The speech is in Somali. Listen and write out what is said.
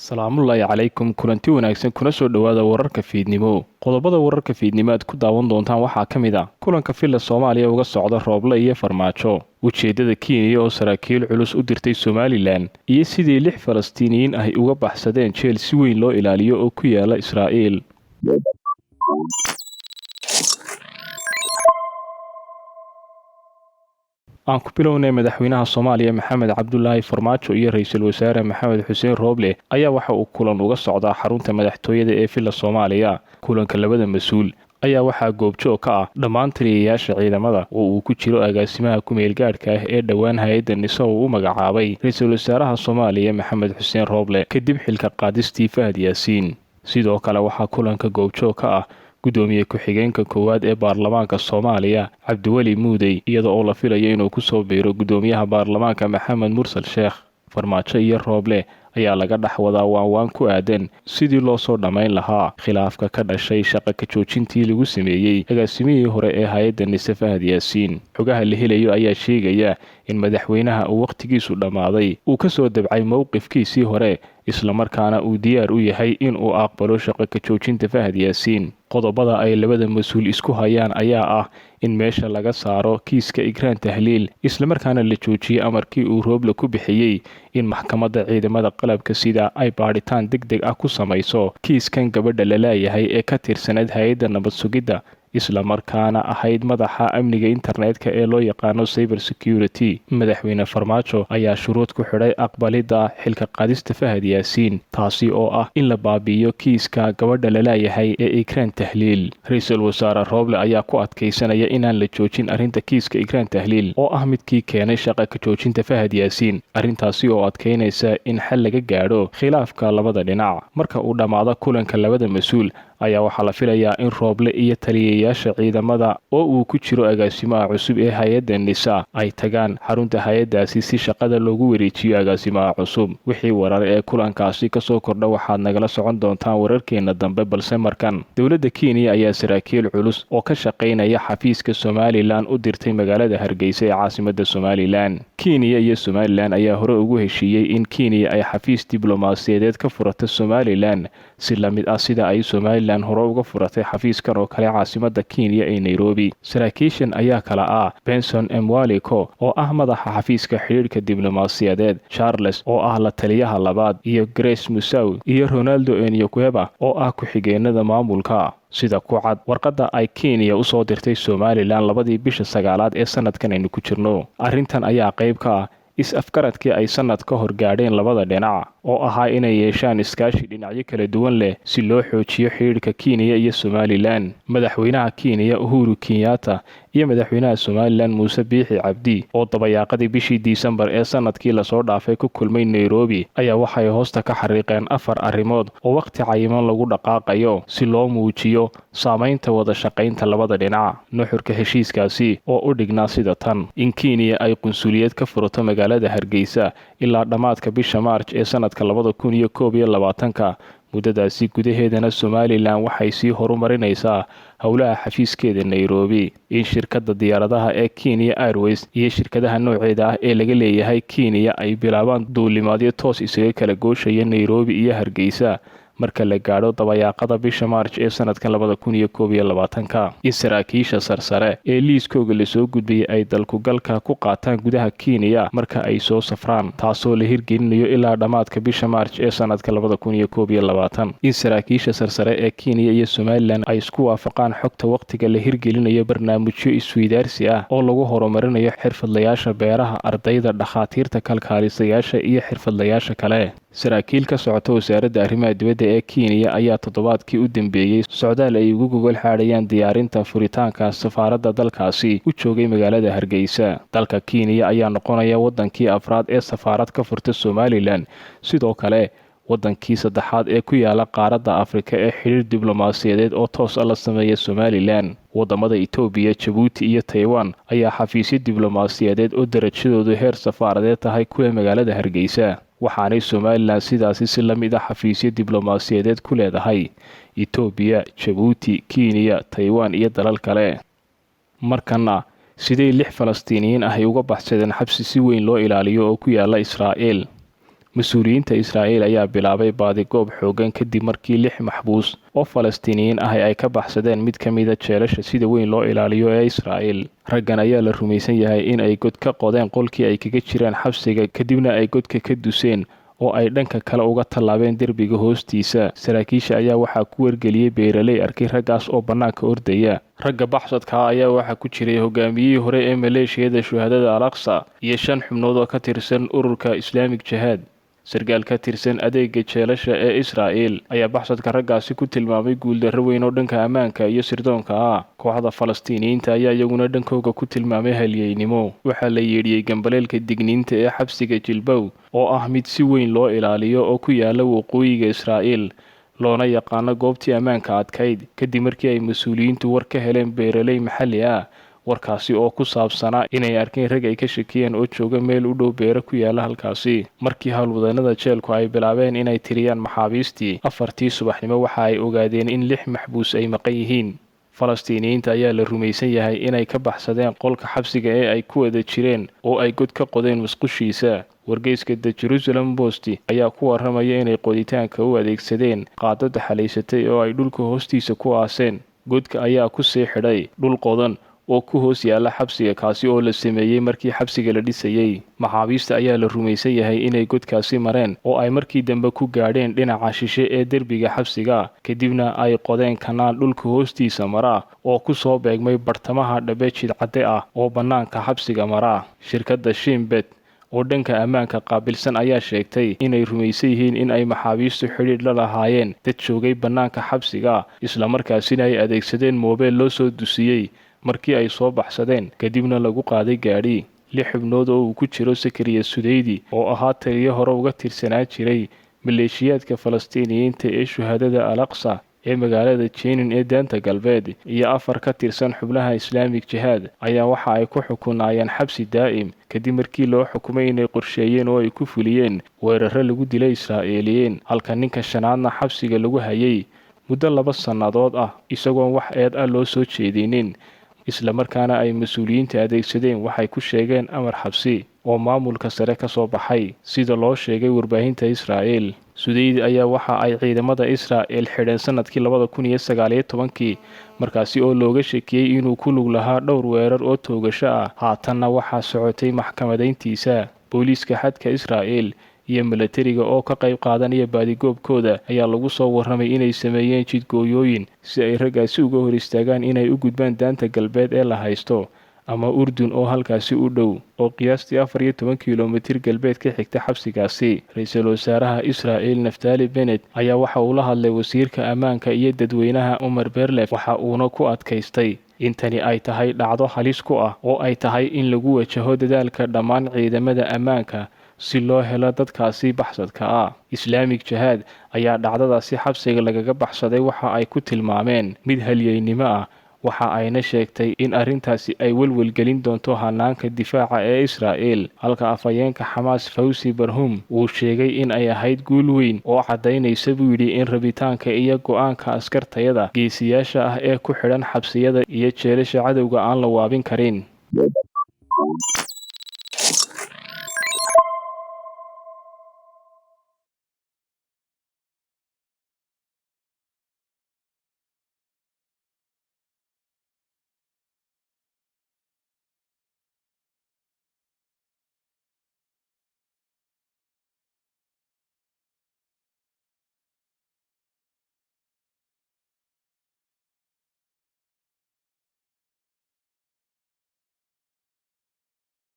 salaamullaahi calaykum kulanti wanaagsan kuna soo dhowaada wararka fiidnimo. Qodobada wararka fiidnimo aad ku daawan doontaan waxaa ka mid ah kulanka filla Soomaaliya uga socda Rooble iyo Farmaajo, ujeedada Kenya oo saraakiil culus u dirtay Somaliland, iyo sidii 6 Falastiiniyiin ah uga baxsadeen jeel si weyn loo ilaaliyo oo ku yaala Israa'iil. aan ku bilownay madaxweynaha Soomaaliya Maxamed Cabdullaahi Farmaajo iyo ra'iisul wasaare Maxamed Xuseen Rooble ayaa waxa uu kulan uga socdaa xarunta madaxtooyada ee filla Soomaaliya. Kulanka labada mas'uul ayaa waxaa goobjoog ka ah dhammaan taliyayaasha ciidamada oo uu ku jiro agaasimaha ku-meel gaadhka ah ee dhowaan hay'adda NISA uu u magacaabay ra'iisul wasaaraha Soomaaliya Maxamed Xuseen Rooble kadib xilka qaadistii Fahad Yaasiin. Sidoo kale waxaa kulanka goobjoog ka ah gudoomiye ku-xigeenka koowaad ee baarlamaanka Soomaaliya Cabdiweli Muudey, iyada oo la filayo inuu ku soo biiro gudoomiyaha baarlamaanka Maxamed Mursal Sheekh. Farmaajo iyo Rooble ayaa laga dhex wadaa waan ku aadan sidii loo soo dhamayn lahaa khilaafka ka dhashay shaqo ka joojintii lagu sameeyey agaasimihii hore ee hay'adda NISA Fahad Yaasiin. Xogaha la helayo ayaa sheegaya in madaxweynaha uu waqtigiisu dhammaaday uu ka soo dabcay mowqifkiisii hore, isla markaana uu diyaar u yahay in uu aqbalo shaqo ka joojinta Fahad Yaasiin. Qodobada ay labada mas'uul isku hayaan ayaa ah in meesha laga saaro kiiska Ikraan Tahliil, isla markaana la joojiyo amarkii uu Rooble ku bixiyey in maxkamadda ciidamada qalabka sida ay baadhitaan degdeg ah ku samayso kiiskan gabadha la leeyahay ee ka tirsaneyd hay'adda nabad sugidda, isla markaana ahayd madaxa amniga internetka ee loo yaqaano cyber security. Madaxweyne Farmaajo ayaa shuruud ku xidhay aqbalidda xilka qaadista Fahad Yaasiin, taasi oo ah in la baabi'iyo kiiska gabadha la leeyahay ee Ikraan Tahliil. Ra'iisul wasaare Rooble ayaa ku adkaysanaya inaan la joojin arrinta kiiska Ikraan Tahliil oo ah midkii keenay shaqo ka joojinta Fahad Yaasiin, arrintaasi oo adkeynaysa in xal laga gaadho khilaafka labada dhinac. Marka uu dhammaado kulanka labada mas'uul ayaa waxaa la filayaa in Rooble iyo taliyayaasha ciidamada oo uu ku jiro agaasimaha cusub ee hay'adda NISA ay tagaan xarunta hay'addaasi si shaqada loogu wareejiyo agaasimaha cusub. Wixii warar ee kulankaasi ka soo kordha waxaad nagala socon doontaan wararkeena dambe, balse markan dowladda Kenya ayaa saraakiil culus oo ka shaqaynaya xafiiska Somaliland u dirtay magaalada Hargeysa ee caasimadda Somaliland. Kenya iyo Somaliland ayaa hore ugu heshiiyey in Kenya ay xafiis diblomaasiyadeed ka furato Somaliland si la mid ah sida ay Somaliland hore uga furatay xafiiskan oo kale caasimadda Kenya ee Nairobi. Saraakiishan ayaa kala ah Benson Mwaliko oo ah madaxa xafiiska xiriirka diblomaasiyadeed, Charles oo ah la taliyaha labaad, iyo Grace Musaw iyo Ronaldo Enyokweba oo ah ku-xigeenada maamulka. Sida ku cad warqadda ay Kenya u soo dirtay Somaliland 2 bisha 9 ee sanadkan aynu ku jirno. Arrintan ayaa qayb ka ah is-afgaradkii ay sanad ka hor gaadheen labada dhinac oo ahaa inay yeeshaan iskaashi dhinacyo kala duwan leh si loo xoojiyo xiriirka Kenya iyo Somaliland. Madaxweynaha Kenya Uhuru Kenyatta iyo madaxweynaha Somaliland Muuse Biixi Cabdi oo dabayaaqadii bishii Disembar ee sanadkii la soo dhaafay ku kulmay Nairobi ayaa waxay hoosta ka xariiqeen 4 arrimood oo waqti cayiman lagu dhaqaaqayo si loo muujiyo saamaynta wada shaqaynta labada dhinac. Nuxurka heshiiskaasi oo u dhignaa sida tan: in Kenya ay qunsuliyad ka furato magaalada Hargeysa ilaa dhammaadka bisha March ee sanadka 2021. muddadaasi gudaheedana Somaliland waxay sii horumarinaysaa howlaha xafiiskeeda Nairobi. In shirkadda diyaaradaha ee Kenya Airways iyo shirkadaha nooceeda ah ee laga leeyahay Kenya ay bilaabaan duulimaadyo toos isaga kala gooshaya Nairobi iyo Hargeysa marka la gaadho dabayaaqada bisha March ee sanadka 2021. in saraakiisha sarsare ee liiskooga la soo gudbiyay ay dalku galka ku qaataan gudaha Kenya marka ay soo safraan, taasoo la hirgelinayo ilaa dhammaadka bisha March ee sanadka 2021. in saraakiisha sarsare ee Kenya iyo Somaliland ay isku waafaqaan xogta waqtiga la hirgelinayo barnaamijyo isweydaarsi ah oo lagu horumarinayo xirfadlayaasha beeraha, ardayda, dhakhaatiirta, kalkaalisayaasha iyo xirfadlayaasha kale. Saraakiil ka socota wasaaradda arrimaha dibadda ee Kenya ayaa toddobaadkii u dambeeyay socdaal ay ugu gogol xaadhayaan diyaarinta furitaanka safaaradda dalkaasi u joogay magaalada Hargeysa. Dalka Kenya ayaa noqonaya wadankii afraad ee safaarad ka furta Somaliland, sidoo kale wadankii saddexaad ee ku yaala qaaradda Afrika ee xiriir diblomaasiyadeed oo toos ah la sameeya Somaliland. Wadamada Itoobiya, Djibouti iyo Taiwan ayaa xafiisyo diblomaasiyadeed oo darajadoodu heer safaaradeed tahay kuwa magaalada Hargeysa, waxaanay Somaliland sidaasi si la mid ah xafiisyo diblomaasiyadeed ku leedahay Itoobiya, Djibouti, Kenya, Taiwan iyo dalal kale. markana sidee 6 Falastiiniyiin ah ay uga baxsadeen xabsi si weyn loo ilaaliyo oo ku yaala Israa'iil. Mas-uuliyiinta Israa'iil ayaa bilaabay baadigoob xooggan kadib markii 6 maxbuus oo Falastiiniyiin ah ay ka baxsadeen mid ka mid ah jeelasha sida weyn loo ilaaliyo ee Israa'iil. Raggan ayaa la rumaysan yahay in ay god ka qodeen qolkii ay kaga jireen xabsiga kadibna ay godka ka duseen oo ay dhanka kale uga tallaabeen derbiga hoostiisa. Saraakiisha ayaa waxaa ku wargeliyey beeraley arkay raggaas oo bannaanka ordaya. Ragga baxsadka ayaa waxaa ku jiray hogaamiyihii hore ee maleeshiyada shuhadada Al-Aqsa iyo 5 xubnood oo ka tirsan ururka Islaamic Jihad. Sarkaal ka tirsan adeega jeelasha ee Israa'iil ayaa baxsadka raggaasi ku tilmaamay guuldarro weyn oo dhanka ammaanka iyo sirdoonka ah. Kooxda Falastiiniyiinta ayaa iyaguna dhankooda ku tilmaamay halyeynimo. Waxaa la yeedhiyey gambaleelka digniinta ee xabsiga Jilbow oo ah mid si weyn loo ilaaliyo oo ku yaala waqooyiga Israa'iil, loona yaqaano goobtii ammaanka adkayd kadib markii ay mas-uuliyiintu war ka heleen beeraley maxalli ah. Warkaasi oo ku saabsanaa inay arkeen rag ay ka shakiyeen oo jooga meel u dhow beero ku yaala halkaasi. Markii howlwadanada jeelku ay bilaabeen inay tiriyaan maxaabiistii 4tii subaxnimo waxa ay ogaadeen in 6 maxbuus ay maqan yihiin. Falastiiniyiinta ayaa la rumaysan yahay inay ka baxsadeen qolka xabsiga ee ay ku wada jireen oo ay god ka qodeen musqushiisa. Wargeyska The Jerusalem Post ayaa ku warramaya inay qoditaanka u adeegsadeen qaadada xalaysatay oo ay dhulka hoostiisa ku aaseen. Godka ayaa ku sii xidhay dhul qodan oo ku hoos yaala xabsiga kaasi oo la sameeyey markii xabsiga la dhisayay. Maxaabiista ayaa la rumaysan yahay inay godkaasi mareen oo ay markii dambe ku gaadheen dhinaca shishe ee derbiga xabsiga kadibna ay qodeen kanaal dhulka hoostiisa mara oo ku soo beegmay bartamaha dhabe jidcadde ah oo bannaanka xabsiga mara. Shirkadda Shin Bet oo dhanka ammaanka qaabilsan ayaa sheegtay inay rumaysan yihiin in ay maxaabiistu xidhiidh la lahaayeen dad joogay bannaanka xabsiga isla markaasina ay adeegsadeen moobeel loo soo dusiyey markii ay soo baxsadeen kadibna lagu qaaday gaadhi. 6 xubnood oo uu ku jiro Sakariya Sudeydi oo ahaa taliye hore uga tirsanaa jiray maleeshiyaadka Falastiiniyiinta ee shuhadada Al-Aqsa ee magaalada Jenin ee daanta galbeed iyo 4 ka tirsan xubnaha Islaamic Jihad ayaa waxa ay ku xukunaayeen xabsi daa'im kadib markii loo xukumay inay qorsheeyeen oo ay ku fuliyeen weerarro lagu dilay Israa'iiliyiin, halka ninka shanaadna xabsiga lagu hayay muddo 2 sannadood ah isagoon wax eed ah loo soo jeedinin. Isla markaana ay mas-uuliyiinta adeegsadeen waxay ku sheegeen amar xabsi oo maamulka sare ka soo baxay sida loo sheegay warbaahinta Israa'iil. Sudeydi ayaa waxa ay ciidamada Israa'iil xidheen sanadkii 2019 markaasi oo looga shakiyey inuu ku lug lahaa dhowr weerar oo toogasho ah. Haatanna waxaa socotay maxkamadayntiisa. Booliiska xadka Israa'iil iyo milatariga oo ka qayb qaadanaya baadigoobkooda ayaa lagu soo warramay inay sameeyeen jidgooyooyin si ay raggaasi uga hor istaagaan inay u gudbaan daanta galbeed ee la haysto ama Urdun oo halkaasi u dhow oo qiyaastii 14 kiiloomitir galbeed ka xigta xabsigaasi. Ra'iisul wasaaraha Israa'iil Naftali Bennett ayaa waxa uu la hadlay wasiirka ammaanka iyo dadweynaha Omar Berlef waxa uuna ku adkaystay in tani ay tahay dhacdo halis ku ah oo ay tahay in lagu wajaho dadaalka dhammaan ciidamada ammaanka si loo helo dadkaasi baxsadka ah. Islaamic Jihad ayaa dhacdadaasi xabsiga lagaga baxsaday waxa ay ku tilmaameen mid halyeynimo ah. Waxa ayna sheegtay in arrintaasi ay welwelgelin doonto hanaanka difaaca ee Israa'iil, halka afhayeenka Xamaas Fawzi Barhum uu sheegay in ay ahayd guul weyn oo cadaynaysa buu yidhi in rabitaanka iyo go'aanka askartayada geesiyaasha ah ee ku xidhan xabsiyada iyo jeelasha cadowga aan la waabin karin.